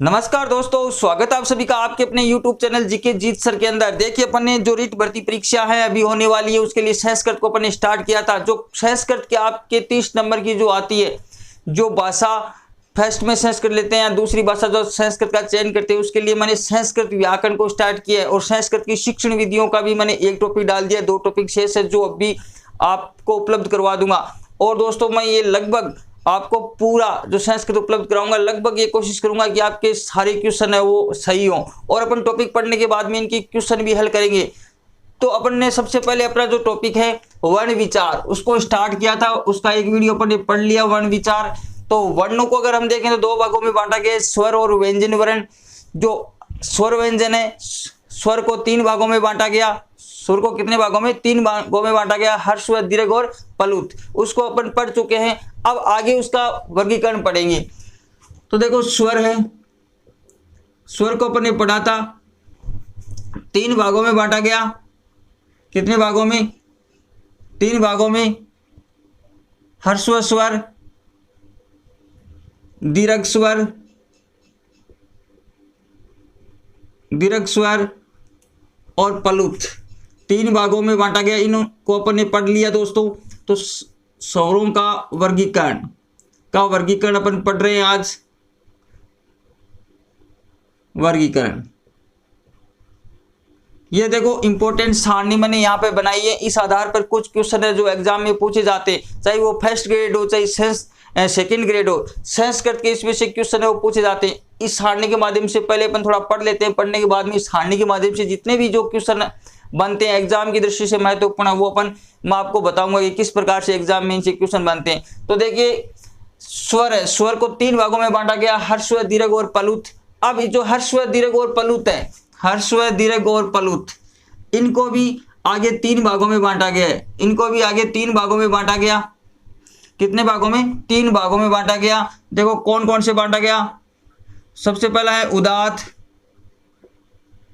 नमस्कार दोस्तों, स्वागत है आप सभी का आपके अपने YouTube चैनल जीके जीत सर के अंदर। देखिए, अपन ने जो रीट भर्ती परीक्षा है अभी होने वाली है, उसके लिए संस्कृत को अपन ने स्टार्ट किया था। जो संस्कृत के आपके 30 नंबर की जो आती है, जो भाषा फर्स्ट में संस्कृत लेते हैं या दूसरी भाषा जो संस्कृत का चयन करते हैं, उसके लिए मैंने संस्कृत व्याकरण को स्टार्ट किया है। और संस्कृत की शिक्षण विधियों का भी मैंने एक टॉपिक डाल दिया, 2 टॉपिक शेष है जो अभी आपको उपलब्ध करवा दूंगा। और दोस्तों, मैं ये लगभग आपको पूरा जो संस्कृत उपलब्ध कराऊंगा, लगभग ये कोशिश करूंगा कि आपके सारे क्वेश्चन है वो सही हो। और अपन टॉपिक पढ़ने के बाद में इनकी क्वेश्चन भी हल करेंगे। तो अपन ने सबसे पहले अपना जो टॉपिक है वर्ण विचार, उसको स्टार्ट किया था, उसका एक वीडियो अपन ने पढ़ लिया, वर्ण विचार। तो वर्णों को अगर हम देखें तो 2 भागों में बांटा गया, स्वर और व्यंजन वर्ण। जो स्वर व्यंजन है, स्वर को 3 भागों में बांटा गया। स्वर को कितने भागों में? 3 भागों में बांटा गया, हर्ष, दीर्घ और प्लुत। उसको अपन पढ़ चुके हैं। अब आगे उसका वर्गीकरण पढ़ेंगे। तो देखो, स्वर है, स्वर को अपन ने पढ़ा था, 3 भागों में बांटा गया। कितने भागों में? 3 भागों में। हर्स्व स्वर, दीर्घ स्वर, दीर्घ स्वर और प्लुत, 3 भागों में बांटा गया। इनको अपन ने पढ़ लिया दोस्तों। तो स्वरों का वर्गीकरण अपन पढ़ रहे हैं आज। वर्गीकरण, ये देखो इंपॉर्टेंट सारणी मैंने यहाँ पे बनाई है। इस आधार पर कुछ क्वेश्चन है जो एग्जाम में पूछे जाते, चाहे वो फर्स्ट ग्रेड हो चाहे सेकंड ग्रेड हो, संस्कृत के इसमें से क्वेश्चन है वो पूछे जाते हैं। इस सारणी के माध्यम से पहले अपन थोड़ा पढ़ लेते हैं, पढ़ने के बाद में इस सारणी के माध्यम से जितने भी जो क्वेश्चन बनते हैं एग्जाम की दृष्टि से महत्वपूर्ण, वो मैं आपको बताऊंगा कि किस प्रकार से एग्जाम में इनसे क्वेश्चन बनते हैं। तो देखिए, स्वर है, स्वर को 3 भागों में बांटा गया, हर्स्व, दीर्घ और प्लुत। अब जो हर्स्व, दीर्घ और प्लुत है, हर्स्व, दीर्घ और प्लुत, इनको भी आगे 3 भागों में बांटा गया है। इनको भी आगे 3 भागों में बांटा गया। कितने भागों में? 3 भागों में बांटा गया। देखो कौन कौन से बांटा गया। सबसे पहला है उदात्त,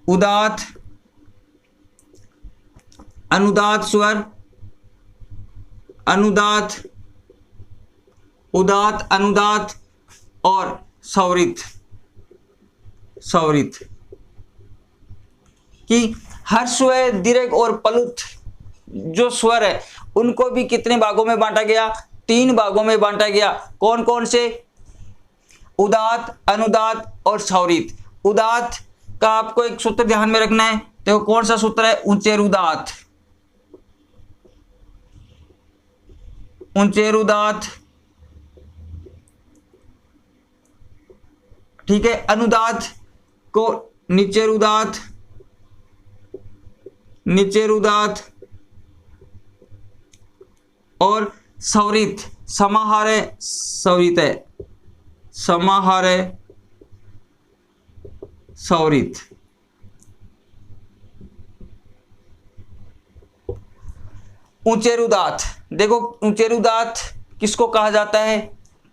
उदात्त, अनुदात्त स्वर, अनुदात्त, उदात्त, अनुदात्त और स्वरित, स्वरित। कि हर्स्व, दीर्घ और प्लुत जो स्वर है उनको भी कितने भागों में बांटा गया? 3 भागों में बांटा गया। कौन कौन से? उदात्त, अनुदात्त और स्वरित। उदात्त का आपको एक सूत्र ध्यान में रखना है। देखो कौन सा सूत्र है? उच्चैरुदात्त, उच्चैरुदात्त, ठीक है। अनुदात्त को निचेरुदात्त, निचेरुदात्त और स्वरित, समाहारे स्वरित है, समाहारे स्वरित। उच्चैरुदात्त, देखो उच्चैरुदात्त किसको कहा जाता है?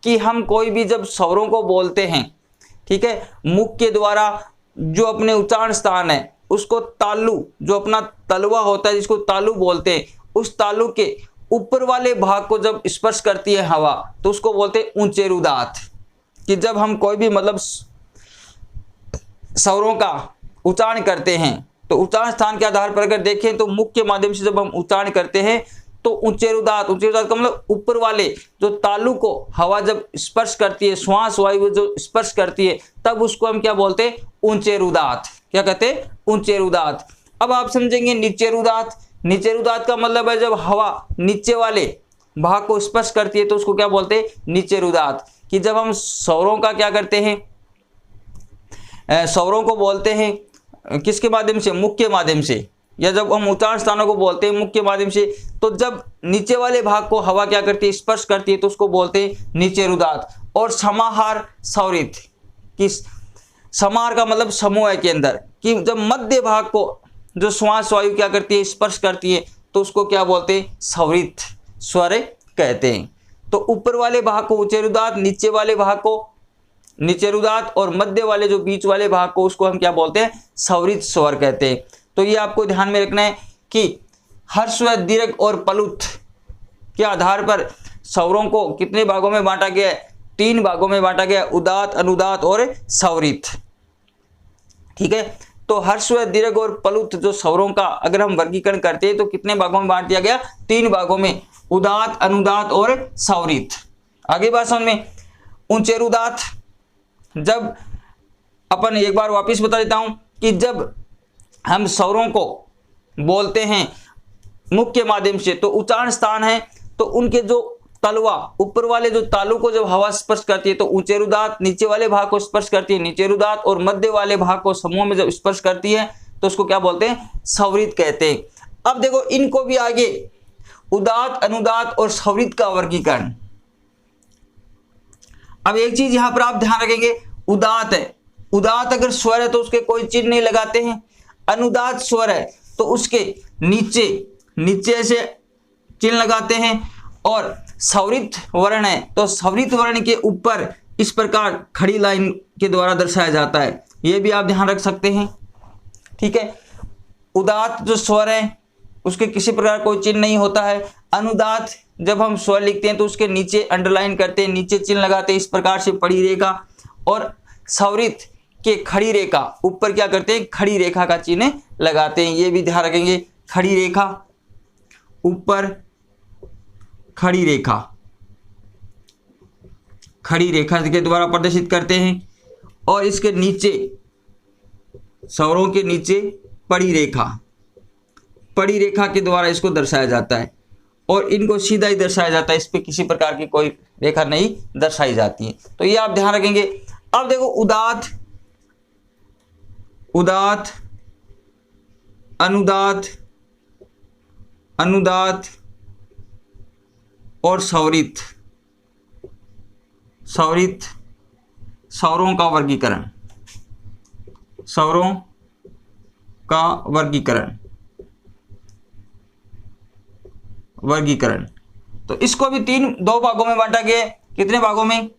कि हम कोई भी जब स्वरों को बोलते हैं, ठीक है, मुख के द्वारा जो अपने उच्चारण स्थान है उसको तालु, जो अपना तलवा होता है जिसको तालु बोलते हैं, उस तालु के ऊपर वाले भाग को जब स्पर्श करती है हवा तो उसको बोलते हैं उच्चैरुदात्त। कि जब हम कोई भी मतलब स्वरों का उच्चारण करते हैं तो उच्चारण स्थान के आधार पर अगर देखें तो मुख के माध्यम से जब हम उच्चारण करते हैं तो उच्चैरुदात्त, उच्चैरुदात्त का मतलब ऊपर वाले जो तालु को हवा जब स्पर्श करती है, श्वास वायु जो स्पर्श करती है, तब उसको हम क्या बोलते हैं? उच्चैरुदात्त। क्या कहते हैं? उच्चैरुदात्त। अब आप समझेंगे निचेरुदात्त। निचेरुदात्त का मतलब है जब हवा नीचे वाले भाग को स्पर्श करती है तो उसको क्या बोलते हैं? निचेरुदात्त। कि जब हम स्वरों का क्या करते हैं, स्वरों को बोलते हैं किसके माध्यम से? मुख के माध्यम से। या जब हम उच्चारण स्थानों को बोलते हैं मुख के माध्यम से, तो जब नीचे वाले भाग को हवा क्या करती है? स्पर्श करती है, तो उसको बोलते हैं निचेरुदात्त। और समाहार स्वरित, कि समाहार का मतलब समूह के अंदर, कि जब मध्य भाग को जो श्वास वायु क्या करती है? स्पर्श करती है, तो उसको क्या बोलते हैं? स्वरित स्वर कहते हैं। तो ऊपर वाले भाग को उच्चैरुदात्त, नीचे वाले भाग को निचेरुदात्त और मध्य वाले जो बीच वाले भाग को उसको हम क्या बोलते हैं? स्वरित स्वर कहते हैं। तो ये आपको ध्यान में रखना है कि हर्स्व, दीर्घ और प्लुत के आधार पर स्वरों को कितने भागों में बांटा गया है? तीन भागों में बांटा गया, उदात्त, अनुदात्त और स्वरित। ठीक है, तो ह्रस्व, दीर्घ और प्लुत जो स्वरों का अगर हम वर्गीकरण करते हैं तो कितने भागों में बांट दिया गया? तीन भागों में, उदात्त, अनुदात्त और स्वरित। आगे बात समझ में। उच्चैरुदात्त, जब अपन एक बार वापस बता देता हूं कि जब हम स्वरों को बोलते हैं मुख के माध्यम से तो उच्चारण स्थान है, तो उनके जो तलवा, ऊपर वाले जो तालु को जब हवा स्पर्श करती है तो उच्चैरुदात्त, नीचे वाले भाग को स्पर्श करती है नीचैरुदात्त, और मध्य वाले भाग को समूह में जब स्पर्श करती है तो उसको क्या बोलते हैं? स्वरित कहते हैं। अब देखो इनको भी आगे उदात्त, अनुदात्त और स्वरित का वर्गीकरण। अब एक चीज यहां पर आप ध्यान रखेंगे, उदात्त है, उदात्त अगर स्वर है तो उसके कोई चिन्ह नहीं लगाते हैं। अनुदात्त स्वर है तो उसके नीचे ऐसे चिन्ह लगाते हैं, और स्वरित वर्ण है तो स्वरित वर्ण के ऊपर इस प्रकार खड़ी लाइन के द्वारा दर्शाया जाता है। यह भी आप ध्यान रख सकते हैं। ठीक है, उदात्त जो स्वर है उसके किसी प्रकार कोई चिन्ह नहीं होता है। अनुदात्त जब हम स्वर लिखते हैं तो उसके नीचे अंडरलाइन करते हैं, नीचे चिन्ह लगाते हैं, इस प्रकार से पड़ी रेखा, और स्वरित के खड़ी रेखा ऊपर क्या करते हैं? खड़ी रेखा का चिन्ह लगाते हैं। ये भी ध्यान रखेंगे, खड़ी रेखा ऊपर, खड़ी रेखा के द्वारा प्रदर्शित करते हैं, और इसके नीचे, स्वरों के नीचे पड़ी रेखा के द्वारा इसको दर्शाया जाता है, और इनको सीधा ही दर्शाया जाता है, इस पे किसी प्रकार की कोई रेखा नहीं दर्शाई जाती है। तो ये आप ध्यान रखेंगे। अब देखो उदात्त, अनुदात्त और स्वरित, स्वरों का वर्गीकरण। तो इसको भी दो भागों में बांटा गया। कितने भागों में?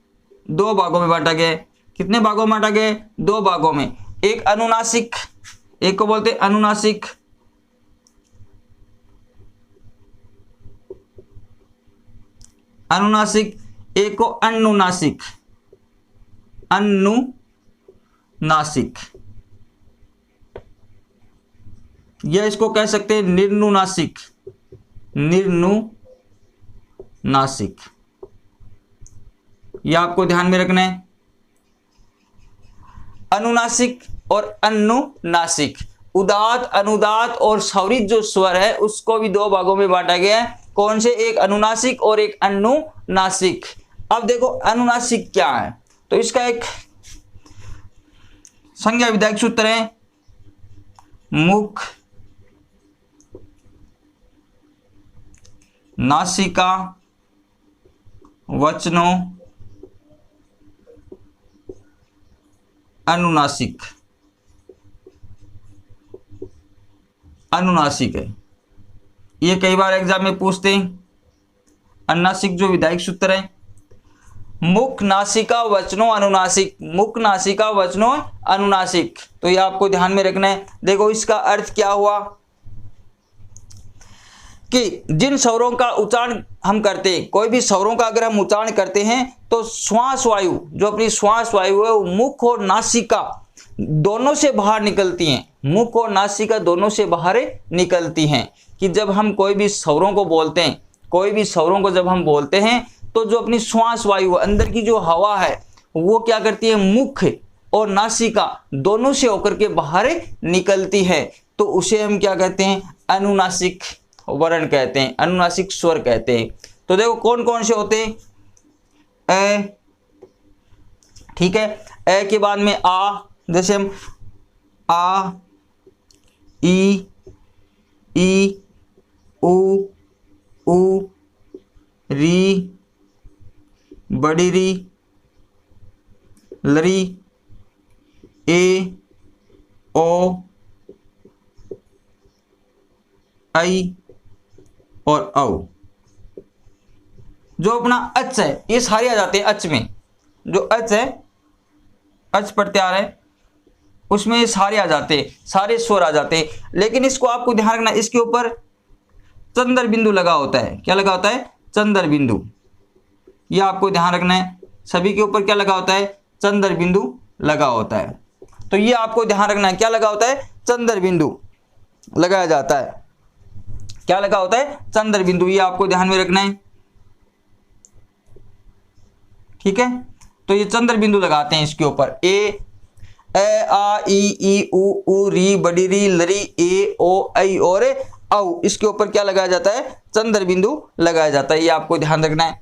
दो भागों में बांटा गया। कितने भागों में बांटा गया? दो भागों में। एक अनुनासिक, एक को बोलते हैं अनुनासिक, एक को अनुनासिक, या इसको कह सकते हैं निर्नुनासिक, यह आपको ध्यान में रखना है। अनुनासिक और अनुनासिक, उदात्त, अनुदात्त और स्वरित जो स्वर है उसको भी दो भागों में बांटा गया है। कौन से? एक अनुनासिक और एक अनुनासिक। अब देखो अनुनासिक क्या है, तो इसका एक संज्ञा विधायक सूत्र है, मुख, नासिका, वचनों, अनुनासिक है। ये कई बार एग्जाम में पूछते हैं। अनुनासिक जो विधायक सूत्र है, मुख, नासिका, वचनों, अनुनासिक, मुख, नासिका, वचनों, अनुनासिक। तो ये आपको ध्यान में रखना है। देखो इसका अर्थ क्या हुआ कि जिन स्वरों का उच्चारण हम करते हैं, कोई भी स्वरों का अगर हम उच्चारण करते हैं तो श्वास वायु, जो अपनी श्वास वायु है वो मुख और नासिका दोनों से बाहर निकलती हैं। मुख और नासिका दोनों से बाहर निकलती हैं। कि जब हम कोई भी स्वरों को बोलते हैं, कोई भी स्वरों को जब हम बोलते हैं तो जो अपनी श्वास वायु, अंदर की जो हवा है वो क्या करती है? मुख और नासिका दोनों से होकर के बाहर निकलती है। तो उसे हम क्या कहते हैं? अनुनासिक वर्ण कहते हैं, अनुनासिक स्वर कहते हैं। तो देखो कौन कौन से होते हैं? ए, ठीक है, ए के बाद में आ, जैसे हम आ, ई, उ, री, बड़ी री, लरी, ए, ओ, आई और औ। जो अपना अच है ये सारे आ जाते हैं अच में। जो अच है, अच प्रत्यार है, उसमें ये सारे आ जाते हैं, सारे स्वर आ जाते हैं। लेकिन इसको आपको ध्यान रखना, इसके ऊपर चंद्र बिंदु लगा होता है। क्या लगा होता है? चंद्र बिंदु। ये आपको ध्यान रखना है। सभी के ऊपर क्या लगा होता है, चंद्र बिंदु लगा होता है। तो ये आपको ध्यान रखना है, क्या लगा होता है, चंद्र बिंदु लगाया जाता है। क्या लगा होता है, चंद्र बिंदु, ये आपको ध्यान में रखना है। ठीक है, तो ये चंद्र बिंदु लगाते हैं इसके ऊपर। ए आ ई उ री बड़ी री लरी ए ओ ऐ और औ, इसके ऊपर क्या लगाया जाता है, चंद्र बिंदु लगाया जाता है। ये आपको ध्यान रखना है,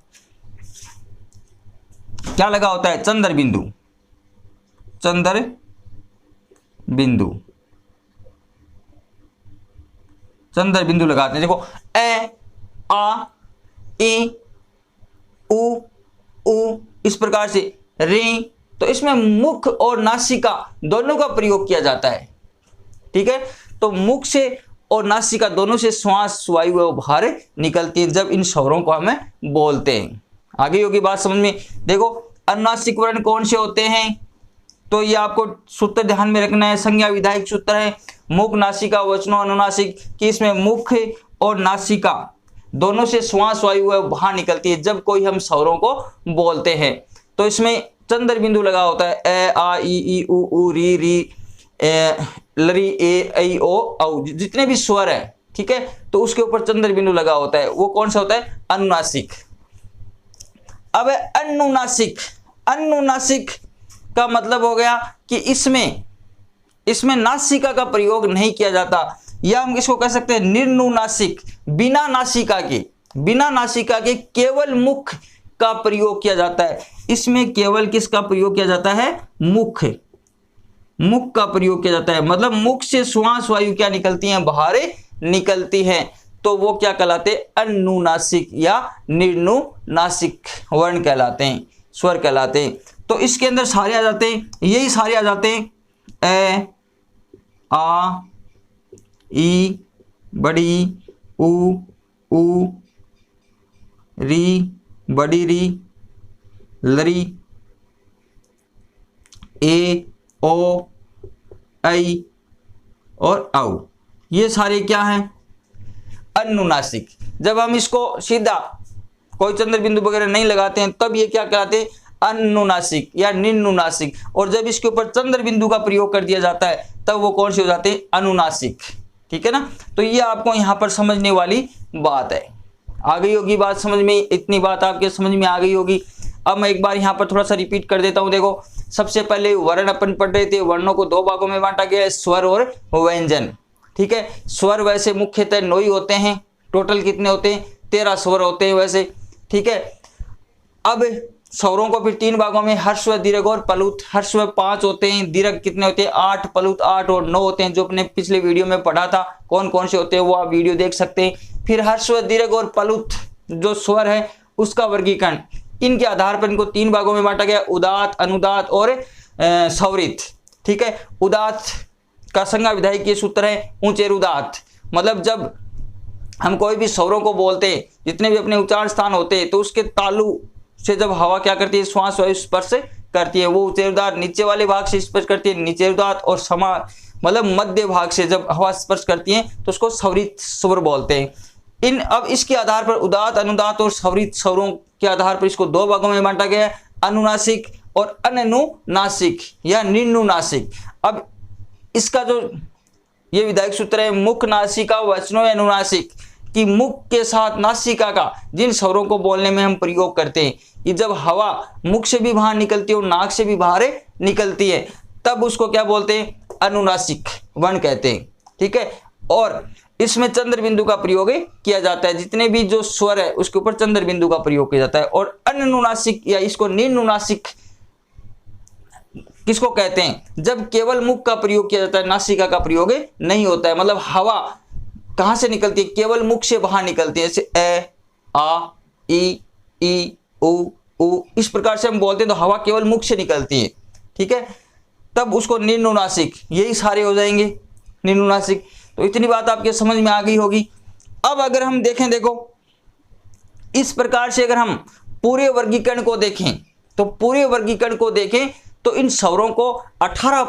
क्या लगा होता है, चंद्र बिंदु, चंद्र बिंदु, चंद्र बिंदु लगाते हैं। देखो ए आ ई उ इस प्रकार से, रे, तो इसमें मुख और नासिका दोनों का प्रयोग किया जाता है। ठीक है, तो मुख से और नासिका दोनों से श्वास वायु बाहर निकलती है जब इन स्वरों को हमें बोलते हैं। आगे होगी बात समझ में। देखो अनुनासिक वर्ण कौन से होते हैं, तो ये आपको सूत्र ध्यान में रखना है। संज्ञा विधायक सूत्र है मुख नासिका वचनों अनुनासिक, कि इसमें मुख और नासिका दोनों से श्वास वायु बाहर निकलती है जब कोई हम स्वरों को बोलते हैं। तो इसमें चंद्र बिंदु लगा होता है, ए आ ई उ री री लरी ए ऐ ओ औ, जितने भी स्वर है, ठीक है, तो उसके ऊपर चंद्र बिंदु लगा होता है। वो कौन सा होता है, अनुनासिक। अब अनुनासिक, अनुनासिक का मतलब हो गया कि इसमें नासिका का प्रयोग नहीं किया जाता, या हम इसको कह सकते हैं निर्नुनासिक, बिना नासिका के केवल मुख का प्रयोग किया जाता है। इसमें केवल किसका प्रयोग किया जाता है, मुख का प्रयोग किया जाता है। मतलब मुख से श्वास वायु क्या निकलती हैं, बाहर निकलती हैं, तो वो क्या कहलाते हैं, अनुनासिक या निर्नुनासिक वर्ण कहलाते हैं, स्वर कहलाते हैं। तो इसके अंदर सारे आ जाते हैं, यही सारे आ जाते हैं, ए आ ई बड़ी उ री बड़ी री लरी ए ओ ऐ और औ, ये सारे क्या हैं, अनुनासिक। जब हम इसको सीधा कोई चंद्र बिंदु वगैरह नहीं लगाते हैं तब ये क्या कहलाते हैं, अनुनासिक या निर्नुनासिक। और जब इसके ऊपर चंद्र बिंदु का प्रयोग कर दिया जाता है तब वो कौन से हो जाते हैं, अनुनासिक। ठीक है ना, तो ये आपको यहां पर समझने वाली बात है। आ गई होगी बात समझ में, इतनी बात आपके समझ में आ गई होगी। अब मैं एक बार यहाँ पर थोड़ा सा रिपीट कर देता हूँ। देखो सबसे पहले वर्ण अपन पढ़ रहे थे, वर्णों को दो भागों में बांटा गया है, स्वर और व्यंजन। ठीक है, स्वर वैसे मुख्यतः 9 ही होते हैं, टोटल कितने होते हैं, 13 स्वर होते हैं वैसे। ठीक है, अब स्वरों को फिर 3 भागों में, हर्ष व दीर्घ और प्लुत। हर्ष व 5 होते हैं, दीर्घ कितने होते हैं, 8, प्लुत 8 और 9 होते हैं, जो अपने पिछले वीडियो में पढ़ा था कौन कौन से होते हैं, वो आप वीडियो देख सकते हैं। फिर हर्ष व दीर्घ और प्लुत जो स्वर है उसका वर्गीकरण, इनके आधार पर इनको 3 भागों में बांटा गया, उदात्त, अनुदात्त और स्वरित। ठीक है, उदात्त का संज्ञा विधायक ये सूत्र है ऊंचे रुदात्त। मतलब जब हम कोई भी स्वरों को बोलते हैं, जितने भी अपने उच्चारण स्थान होते हैं, तो उसके तालु से जब हवा क्या करती है, श्वास वायु स्पर्श करती है, वो ऊंचे रुदात्त। नीचे वाले भाग से स्पर्श करती है नीचे रुदात्त, और समा मतलब मध्य भाग से जब हवा स्पर्श करती है तो उसको स्वरित स्वर बोलते हैं। अब इसके आधार पर उदात्त, अनुदात्त और स्वरित स्वरों के आधार पर इसको 2 भागों में बांटा गया है, अनुनासिक और अनुनासिक या निर्नुनासिक। अब इसका जो ये विधायक सूत्र है, मुख नासिका वचनों अनुनासिक, कि मुख के साथ नासिका का जिन स्वरों को बोलने में हम प्रयोग करते हैं, कि जब हवा मुख से भी बाहर निकलती है और नाक से भी बाहर निकलती है तब उसको क्या बोलते हैं, अनुनासिक वर्ण कहते हैं। ठीक है, और इसमें चंद्र बिंदु का प्रयोग किया जाता है, जितने भी जो स्वर है उसके ऊपर चंद्र बिंदु का प्रयोग किया जाता है। और अनुनासिक या इसको निर्नुनासिक किसको कहते हैं, जब केवल मुख का प्रयोग किया जाता है, नासिका का प्रयोग नहीं होता है। मतलब हवा कहां से निकलती है, केवल मुख से बाहर निकलती है, जैसे ए आ ई उ, इस प्रकार से हम बोलते हैं तो हवा केवल मुख से निकलती है। ठीक है, तब उसको निर्नुनासिक, यही सारे हो जाएंगे निर्नुनासिक। तो इतनी बात आपके समझ में आ गई होगी। अब अगर हम देखें, देखो इस प्रकार से अगर हम पूरे वर्गीकरण को देखें, तो पूरे वर्गीकरण को देखें तो इन स्वरों को 18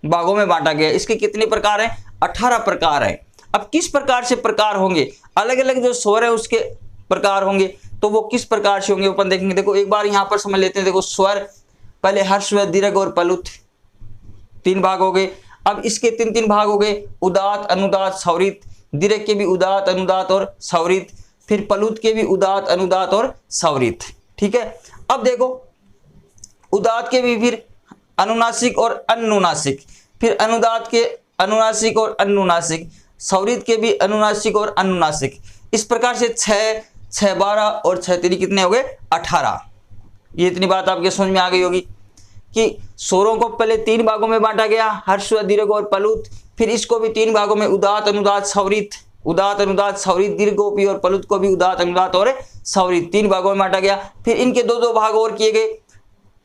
भागों में बांटा गया है। इसके कितने प्रकार हैं, 18 प्रकार हैं। अब किस प्रकार से प्रकार होंगे, अलग अलग जो स्वर है उसके प्रकार होंगे। तो वो किस प्रकार से होंगे अपन देखेंगे। देखो एक बार यहाँ पर समझ लेते हैं। देखो स्वर, पहले हर्स्व, दीर्घ और प्लुत, 3 भाग हो गए। अब इसके 3 भाग हो गए, उदात्त, अनुदात्त, स्वरित। दीर्घ के भी उदात्त, अनुदात्त और स्वरित, फिर प्लुत के भी उदात्त, अनुदात्त और स्वरित। ठीक है। अब देखो उदात्त के भी फिर अनुनासिक और अनुनासिक, फिर अनुदात्त के अनुनासिक और अनुनासिक, स्वरित के भी अनुनासिक और अनुनासिक। इस प्रकार से 6, 6, 12 और 6 3 कितने हो गए 18। ये इतनी बात आपके समझ में आ गई होगी कि स्वरों को पहले 3 भागों में बांटा गया, हर्स्व, दीर्घ और प्लुत। फिर इसको भी 3 भागों में, उदात्त, अनुदात्त, स्वरित, उदात्त, अनुदात्त, स्वरित, दीर्घ को भी और प्लुत को भी उदात्त, अनुदात्त और स्वरित 3 भागों में बांटा गया। फिर इनके 2 भाग और किए गए,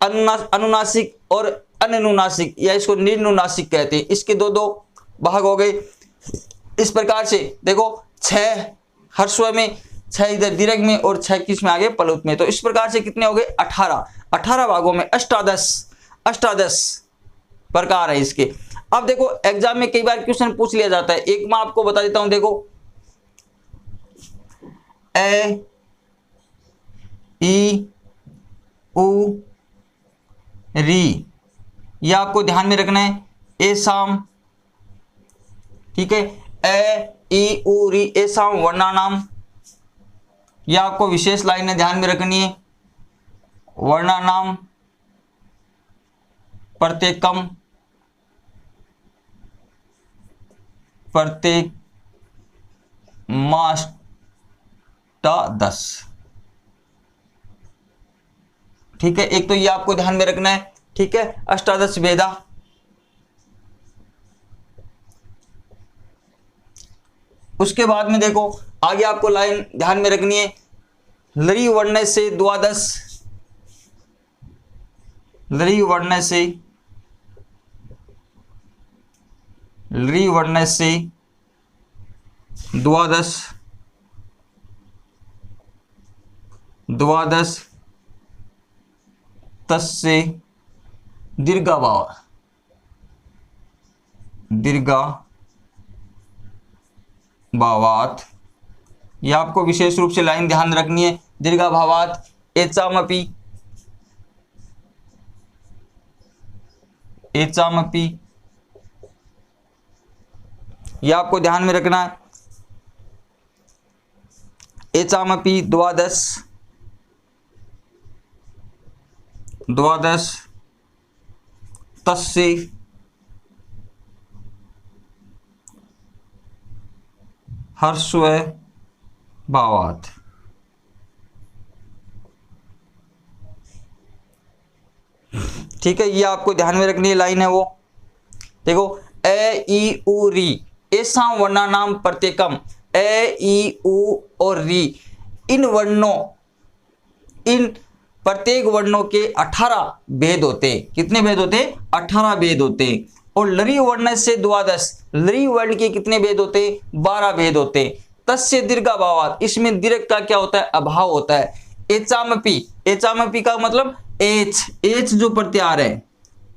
अनुनासिक और अनुनासिक, या इसको निर्नुनासिक कहते हैं। इसके 2 भाग हो गए। इस प्रकार से देखो 6 हर्स्व में, 6 इधर दीर्घ में और 6 किस में आ गए प्लुत में। तो इस प्रकार से कितने हो गए 18 भागों में अष्टादश प्रकार है इसके। अब देखो एग्जाम में कई बार क्वेश्चन पूछ लिया जाता है। एक मैं आपको बता देता हूं। देखो ए, ई, उ, री, यह आपको ध्यान में रखना है। ए साम, ठीक है, ए, ई, उ, री, ए साम वर्णानाम, यह आपको विशेष लाइन ध्यान में रखनी है। वर्णानाम प्रत्येकम, प्रत्येक माष्टादश। ठीक है, एक तो ये आपको ध्यान में रखना है। ठीक है, अष्टादश वेदा। उसके बाद में देखो आगे आपको लाइन ध्यान में रखनी है। लरी वर्ण से द्वादश, लरी वर्ण से, लरी वर्ण से द्वादश, द्वादश तस्य दीर्घाभाव, दीर्घाभावात्, यह आपको विशेष रूप से लाइन ध्यान रखनी है। दीर्घाभावात् एचामपि, एचामपि, यह आपको ध्यान में रखना है। एचामपि द्वादश, द्वादश तस्य हर्स्व भावात्। ठीक है, ये आपको ध्यान में रखनी है लाइन है वो। देखो ए, ई, उ, री, ऐसा वर्णानाम प्रत्येकम, ए, ई, उ और री, इन वर्णों, इन प्रत्येक वर्णों के 18 भेद होते। कितने भेद होते? 18 भेद होते। और लरी वर्ण से द्वादश, लरी वर्ण के कितने भेद होते? 12 भेद होते। तस्य दीर्घाभावात्, इसमें दीर्घ का क्या होता है? अभाव होता है। एचामपि, एचामपि का मतलब एच, एच जो प्रत्यार है,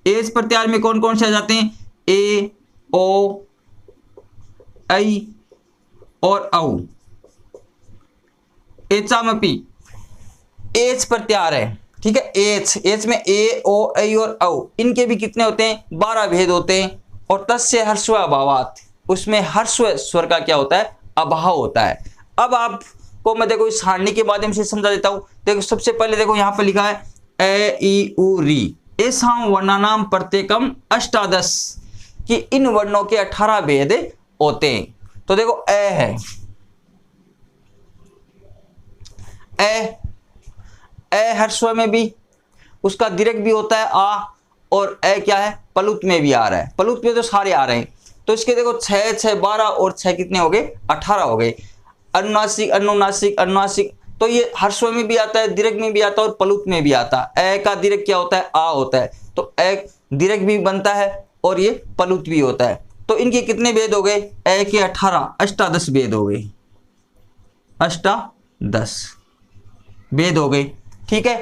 एच प्रत्यार में कौन कौन से आ जाते हैं? ए, ओ, ऐ और औ। एचामपि एच प्रत्यार है, ठीक है। एच, एच में ए, ओ, ऐ और औ, इनके भी कितने होते हैं? 12 भेद होते हैं। और तस्य हर्स्व अभावात्, उसमें हर्स्व स्वर का क्या होता है? अभाव होता है। अब आपको मैं देखो इस सारणी के माध्यम से समझा देता हूं। देखो सबसे पहले देखो यहां पर लिखा है ए, ई, उ, री, ऐसां वर्णानाम प्रत्येकम अष्टादश, कि इन वर्णों के 18 भेद होते हैं। तो देखो ए है, ए, ए हर्स्व में भी उसका दीर्घ भी होता है आ, और ए क्या है? प्लुत में भी आ रहा है। प्लुत में तो सारे आ रहे हैं। तो इसके देखो 6, 6, 12 और 6 कितने हो गए? 18 हो गए। अनुनासिक, अनुनासिक, अनुनासिक, तो ये हर्स्व में भी आता है, दीर्घ में भी आता है और प्लुत में भी आता है। ए का दीर्घ क्या होता है? आ होता है। तो ए दीर्घ भी बनता है और ये प्लुत भी होता है। तो इनके कितने भेद हो गए? ए के 18, अष्टादश भेद हो गए, अष्टादश भेद हो गए। ठीक है।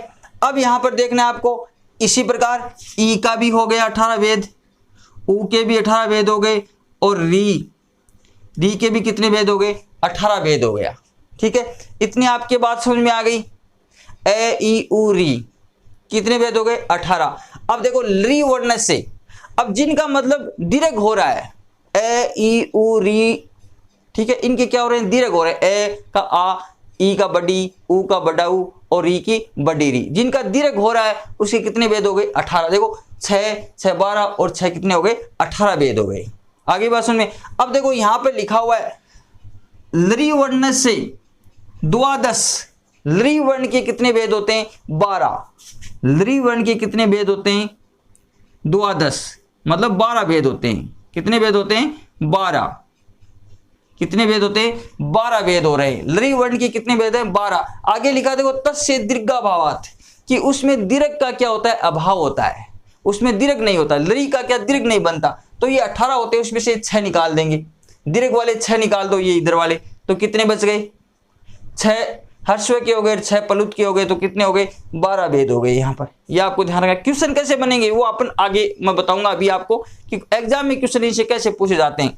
अब यहां पर देखना है आपको, इसी प्रकार ई का भी हो गया 18 भेद, उ के भी 18 भेद हो गए, और री, री के भी कितने भेद हो गए? 18 भेद हो गया। ठीक है, इतनी आपके बात समझ में आ गई। ए ई उ री कितने भेद हो गए? 18। अब देखो री वर्ण से, अब जिनका मतलब दीर्घ हो रहा है, ए ई उ री, ठीक है, इनके क्या हो रहे हैं? दीर्घ हो रहे हैं। ए का आ, ई का बड़ी, उ का बड़ा उ और री की बड़ी री, जिनका दीर्घ हो रहा है उसके कितने भेद हो गए? 18। देखो 6 6 12 और 6 कितने हो गए? 18 भेद हो गए। आगे बात सुन में, अब देखो यहां पे लिखा हुआ है लरी वर्ण से द्वादश, लरी वर्ण के कितने भेद होते हैं? 12। लरी वर्ण के कितने भेद होते हैं? द्वादश, मतलब 12 भेद होते हैं। कितने भेद होते हैं? 12। कितने भेद होते हैं? 12 भेद हो रहे हैं। लरी वर्ण के कितने भेद हैं? 12। आगे लिखा देखो तस्य दीर्घाभावात्, कि उसमें दीर्घ का क्या होता है? अभाव होता है, उसमें दीर्घ नहीं होता। लरी का क्या दीर्घ नहीं बनता, तो ये 18 होते हैं, उसमें से 6 निकाल देंगे। दीर्घ वाले 6 निकाल दो, ये इधर वाले, तो कितने बच गए? 6 हर्षव के हो गए, 6 प्लुत के हो गए, तो कितने हो गए? 12 भेद हो गए। यहाँ पर ये आपको ध्यान रखना। क्वेश्चन कैसे बनेंगे वो अपन आगे मैं बताऊंगा अभी आपको, कि एग्जाम में क्वेश्चन इनसे कैसे पूछे जाते हैं।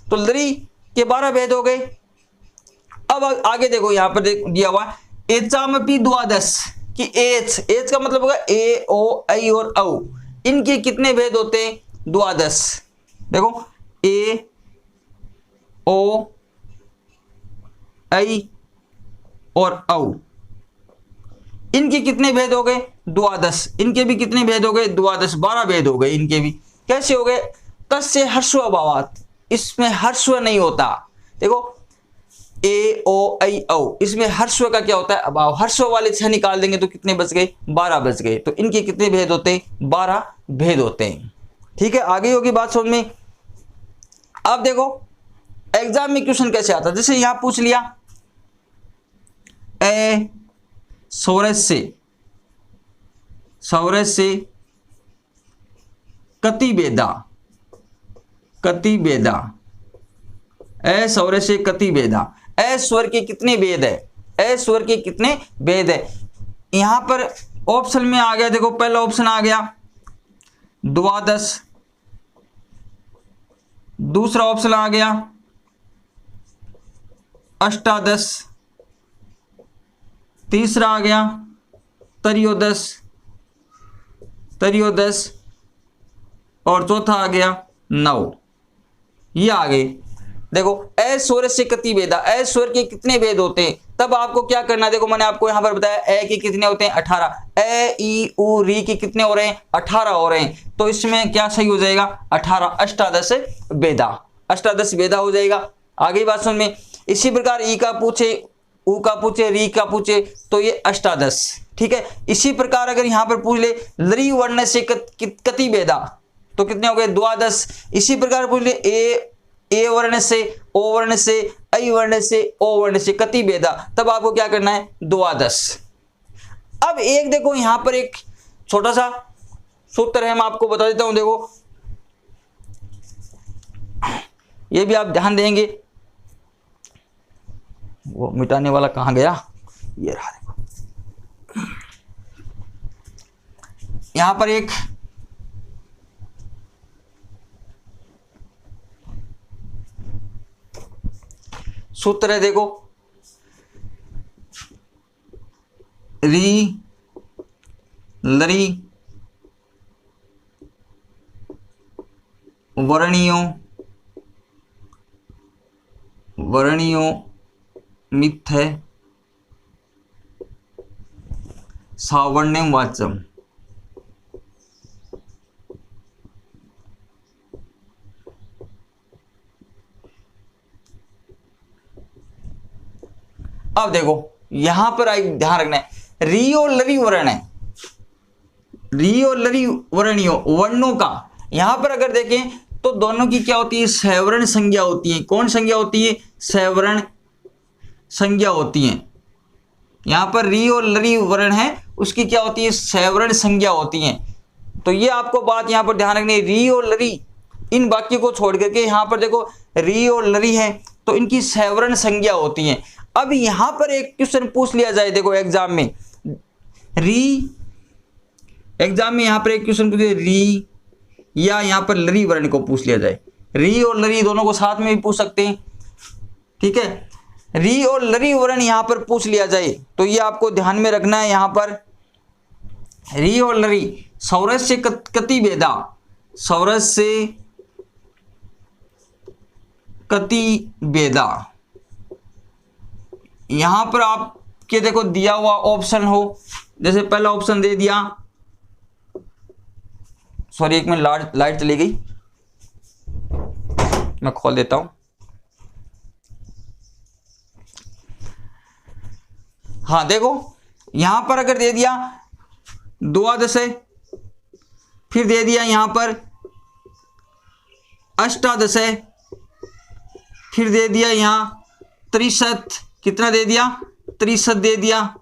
तो लरी के 12 भेद हो गए। अब आगे देखो यहाँ पर दिया हुआ एचामपि द्वादश, कि एच का मतलब होगा ए ओ आई और औ, इनके कितने भेद होते हैं? द्वादश। देखो ए ओ आई और औ, इनके कितने भेद हो गए? द्वादश। इनके भी कितने भेद हो गए? द्वादश। 12 भेद हो गए इनके भी। कैसे हो गए? तस्य हर्षव अभावात्, इसमें हर्षव नहीं होता। देखो ए ओ आई औ, इसमें हर्षव का क्या होता है? अभाव। हर्षव वाले 6 निकाल देंगे तो कितने बच गए? 12 बच गए। तो इनके कितने भेद होते हैं? 12 भेद होते हैं। ठीक है, आगे होगी बात समझ में। अब देखो एग्जाम में क्वेश्चन कैसे आता है, जैसे यहां पूछ लिया ए सौरज से कति भेदा, ए सौरज से कति भेदा, ए स्वर के कितने भेद है? ए स्वर के कितने भेद है? यहां पर ऑप्शन में आ गया, देखो पहला ऑप्शन आ गया द्वादश, दूसरा ऑप्शन आ गया अष्टादश, तीसरा आ गया त्रयोदश और चौथा आ गया 9। ये आ गए। देखो ए स्वर से कति भेदा, ए स्वर के कितने भेद होते हैं? तब आपको क्या करना है? देखो मैंने आपको यहां पर बताया ए के कितने होते हैं? 18। ए ई उ री के कितने हो रहे हैं? 18 हो रहे हैं। तो इसमें क्या सही हो जाएगा? 18। अष्टादश भेदा, अष्टादश भेदा हो जाएगा। आगे बात सुन में, इसी प्रकार ई का पूछे, उ का पूछे, री का पूछे, तो ये अष्टादश। ठीक है, इसी प्रकार अगर यहां पर पूछ ले लरी वर्ण से कति भेदा, तो कितने हो गए? द्वादश। इसी प्रकार पूछ ले ए वर्ण से, ओ वर्ण से, आई वर्ण से, ओ वर्ण से कति भेदा, तब आपको क्या करना है? द्वादश। अब एक देखो यहां पर एक छोटा सा सूत्र है, मैं आपको बता देता हूं। देखो ये भी आप ध्यान देंगे। वो मिटाने वाला कहां गया? ये रहा। देखो यहां पर एक सूत्र है, देखो री लरी वर्णियों मिथ है सावर्ण्यम वाच्यम। अब देखो यहां पर ध्यान रखना है, री और लरी वर्ण है, री और लरी वर्णियों वर्णों का यहां पर अगर देखें तो दोनों की क्या होती है? सवर्ण संज्ञा होती है। कौन संज्ञा होती है? सवर्ण संज्ञा होती है। यहां पर री और लरी वर्ण है, उसकी क्या होती है? सवर्ण संज्ञा होती है। तो ये आपको बात यहां पर ध्यान रखनी है। री और लरी इन वाक्यों को छोड़ करके यहां पर देखो री और लरी है तो इनकी सवर्ण संज्ञा होती है। अब यहां पर एक क्वेश्चन पूछ लिया जाए, देखो एग्जाम में यहां पर एक क्वेश्चन पूछे री या यहां पर लरी वर्ण को पूछ लिया जाए। री और लरी दोनों को साथ में भी पूछ सकते हैं। ठीक है, री और लरी वर्ण यहां पर पूछ लिया जाए तो ये आपको ध्यान में रखना है। यहां पर री और लरी सौरस से कति भेदा, सौरस से कति भेदा, यहां पर आपके देखो दिया हुआ ऑप्शन हो, जैसे पहला ऑप्शन दे दिया, सॉरी एक मिनट लाइट चली गई, मैं खोल देता हूं। हाँ देखो यहां पर अगर दे दिया द्वादश है, फिर दे दिया यहां पर अष्टादश है, फिर दे दिया यहां त्रिशत, कितना दे दिया, त्रिशत दे दिया,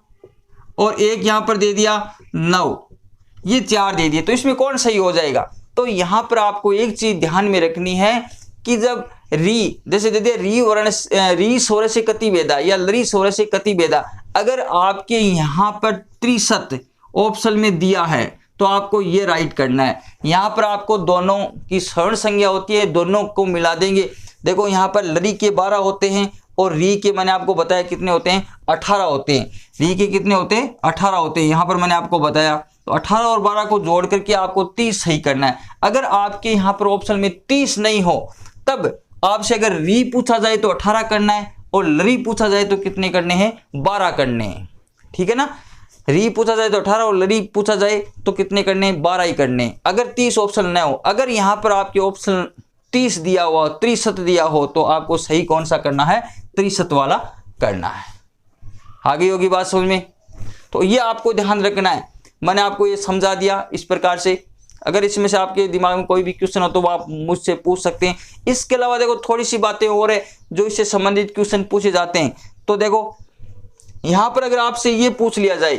और एक यहां पर दे दिया 9, ये 4 दे दिए। तो इसमें कौन सही हो जाएगा? तो यहां पर आपको एक चीज ध्यान में रखनी है कि जब री, जैसे दे दिया री वर्ण, री सोर से कति भेदा या लरी सोर से कति भेदा, अगर आपके यहां पर त्रिशत ऑप्शन में दिया है तो आपको ये राइट करना है। यहां पर आपको दोनों की स्वर्ण संज्ञा होती है, दोनों को मिला देंगे। देखो यहां पर लरी के 12 होते हैं और री के मैंने आपको बताया कितने होते हैं, 18 होते हैं। री के कितने होते हैं, 18 होते हैं, यहां पर मैंने आपको बताया। तो 18 और 12 को जोड़ करके आपको 30 सही करना है। अगर आपके यहां पर ऑप्शन में 30 नहीं हो, तब आपसे अगर री पूछा जाए तो 18 करना है और लरी पूछा जाए तो कितने करने हैं, 12 करने हैं। ठीक है ना, री पूछा जाए तो 18 और लरी पूछा जाए तो कितने करने हैं, 12 ही करने हैं। अगर 30 ऑप्शन न हो, अगर यहां पर आपके ऑप्शन 30 दिया हुआ, त्रिशत दिया हो, तो आपको सही कौन सा करना है, त्रिशत वाला करना है। आगे होगी बात समझ में? तो ये आपको ध्यान रखना है। मैंने आपको ये समझा दिया इस प्रकार से। अगर इसमें से आपके दिमाग में कोई भी क्वेश्चन हो तो वो आप मुझसे पूछ सकते हैं। इसके अलावा देखो थोड़ी सी बातें और है जो इससे संबंधित क्वेश्चन पूछे जाते हैं। तो देखो यहां पर अगर आपसे ये पूछ लिया जाए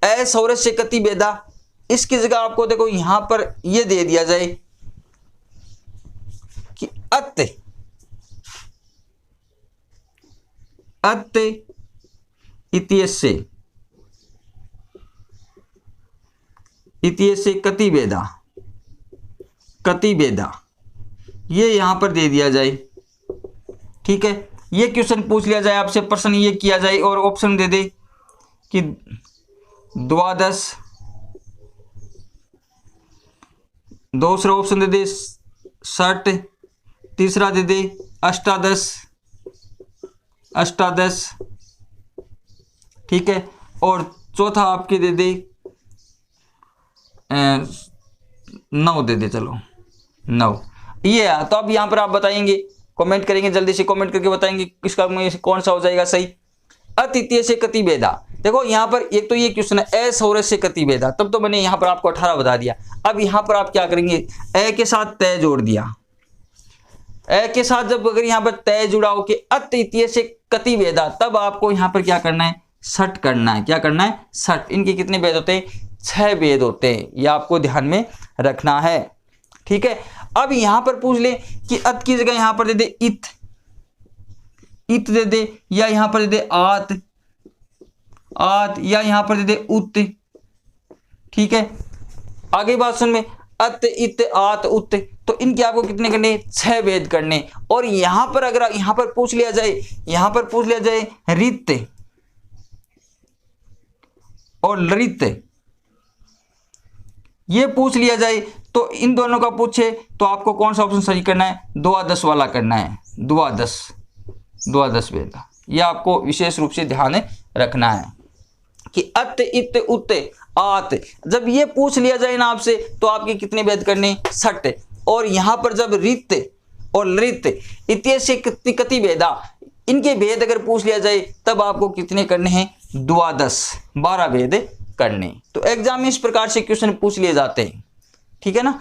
ए सौरस से कति भेदा, इसकी जगह आपको देखो यहां पर ये दे दिया जाए कि अत इत्यस्य कति भेदा, कति भेदा, ये यहां पर दे दिया जाए। ठीक है, ये क्वेश्चन पूछ लिया जाए आपसे, प्रश्न ये किया जाए और ऑप्शन दे दे कि द्वादश, दूसरा ऑप्शन दे दे 60, तीसरा दे दे अष्टादश, ठीक है, और चौथा आपके दे दे 9 दे दे, चलो 9 ये है। तो अब यहां पर आप बताएंगे, कमेंट करेंगे, जल्दी से कमेंट करके बताएंगे किसका में कौन सा हो जाएगा सही। अतिथ्य से कति भेदा, देखो यहां पर एक तो ये क्वेश्चन है ए सौरस से कति भेदा, तब तो मैंने यहां पर आपको 18 बता दिया। अब यहां पर आप क्या करेंगे, ए के साथ तय जोड़ दिया। ए के साथ जब अगर यहां पर तय जुड़ा हो कि अतिथ्य से कति भेदा, तब आपको यहां पर क्या करना है, 60 करना है। क्या करना है, 60। इनके कितने भेद होते हैं, 6 भेद होते हैं, ये आपको ध्यान में रखना है। ठीक है, अब यहां पर पूछ ले कि अत की जगह यहां पर दे दे इत दे दे, या यहां पर दे दे आत, या यहां पर दे दे उत। ठीक है, आगे बात सुन में, अत इत आत उत, तो इनके आपको कितने करने, 6 भेद करने। और यहां पर अगर यहां पर पूछ लिया जाए, रित और लरित, ये पूछ लिया जाए तो इन दोनों का पूछे तो आपको कौन सा ऑप्शन सही करना है, द्वादश वाला करना है। द्वादश भेद, यह आपको विशेष रूप से ध्यान रखना है कि अत इत उत आत, जब ये पूछ लिया जाए ना आपसे तो आपके कितने भेद करने, 60। और यहां पर जब रित और लरित इत्यस्य कति भेदा, इनके भेद अगर पूछ लिया जाए तब आपको कितने करने हैं, द्वादश, 12 भेद करने। तो एग्जाम में इस प्रकार से क्वेश्चन पूछ लिए जाते हैं। ठीक है ना,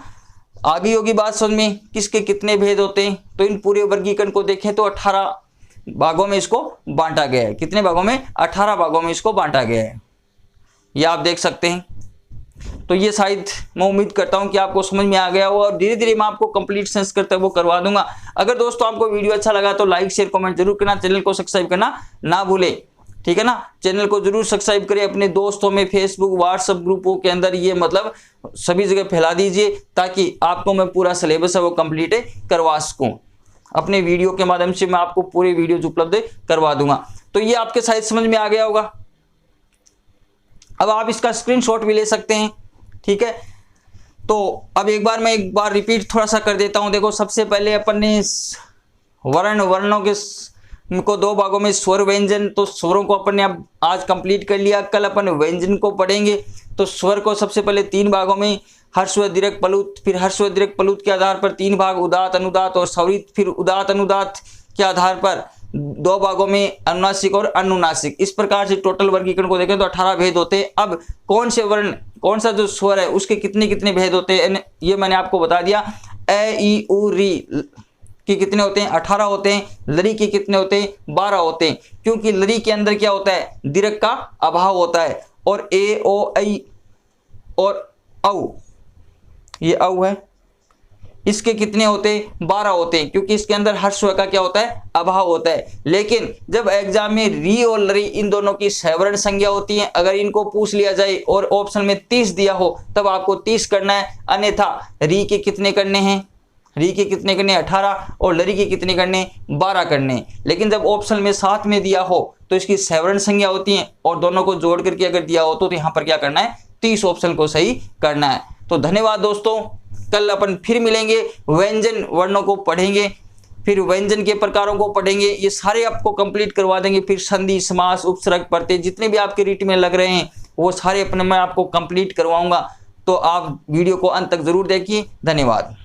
आगे होगी बात समझ में, किसके कितने भेद होते हैं। तो इन पूरे वर्गीकरण को देखें तो 18 भागों में इसको बांटा गया है। कितने भागों में, 18 भागों में इसको बांटा गया है, ये आप देख सकते हैं। तो ये शायद मैं उम्मीद करता हूं कि आपको समझ में आ गया हो, और धीरे धीरे मैं आपको कंप्लीट सेंस करते हुए करवा दूंगा। अगर दोस्तों आपको वीडियो अच्छा लगा तो लाइक शेयर कमेंट जरूर करना, चैनल को सब्सक्राइब करना ना भूलें। ठीक है ना, चैनल को जरूर सब्सक्राइब करें, अपने दोस्तों में फेसबुक व्हाट्सएप ग्रुपों के अंदर ये मतलब सभी जगह फैला दीजिए, ताकि आपको मैं पूरा सिलेबस है वो कंप्लीट करवा सकूं। अपने वीडियो के माध्यम से मैं आपको पूरे वीडियोज उपलब्ध करवा दूंगा। तो ये आपके शायद समझ में आ गया होगा। अब आप इसका स्क्रीनशॉट भी ले सकते हैं, ठीक है। तो अब एक बार रिपीट थोड़ा सा कर देता हूं। देखो, सबसे पहले अपन ने वर्णों के को दो भागों में स्वर व्यंजन, तो स्वरों को अपन ने अब आज कंप्लीट कर लिया। कल अपन व्यंजन को पढ़ेंगे। तो स्वर को सबसे पहले 3 भागों में, हर्स्व दीर्घ प्लुत, फिर हर्स्व दीर्घ प्लुत के आधार पर 3 भाग, उदात्त अनुदात्त और स्वरित, फिर उदात्त अनुदात्त के आधार पर 2 भागों में अनुनासिक और अनुनासिक। इस प्रकार से टोटल वर्गीकरण को देखें तो 18 भेद होते हैं। अब कौन से वर्ण, कौन सा जो स्वर है उसके कितने कितने भेद होते हैं ये मैंने आपको बता दिया। ए ई उ री के कितने होते हैं, 18 होते हैं। लरी के कितने होते हैं, 12 होते हैं, क्योंकि लरी के अंदर क्या होता है, दीर्घ का अभाव होता है। और ए ओ ऐ और औ, ये औ है, इसके कितने होते हैं, 12 होते हैं, क्योंकि इसके अंदर हर्स्व का क्या होता है, अभाव होता है। लेकिन जब एग्जाम में री और लरी इन दोनों की सवर्ण संज्ञा होती है, अगर इनको पूछ लिया जाए और ऑप्शन में 30 दिया हो तब आपको 30 करना है, अन्यथा री के कितने करने हैं, री के कितने करने 18 और लरी के कितने करने 12 करने। लेकिन जब ऑप्शन में 7 में दिया हो तो इसकी सवर्ण संज्ञा होती है और दोनों को जोड़ करके अगर दिया हो तो यहाँ पर क्या करना है, 30 ऑप्शन को सही करना है। तो धन्यवाद दोस्तों, कल अपन फिर मिलेंगे, व्यंजन वर्णों को पढ़ेंगे, फिर व्यंजन के प्रकारों को पढ़ेंगे, ये सारे आपको कंप्लीट करवा देंगे। फिर संधि, समास, उपसर्ग, प्रत्यय जितने भी आपके रीट में लग रहे हैं वो सारे अपने मैं आपको कंप्लीट करवाऊंगा। तो आप वीडियो को अंत तक जरूर देखिए। धन्यवाद।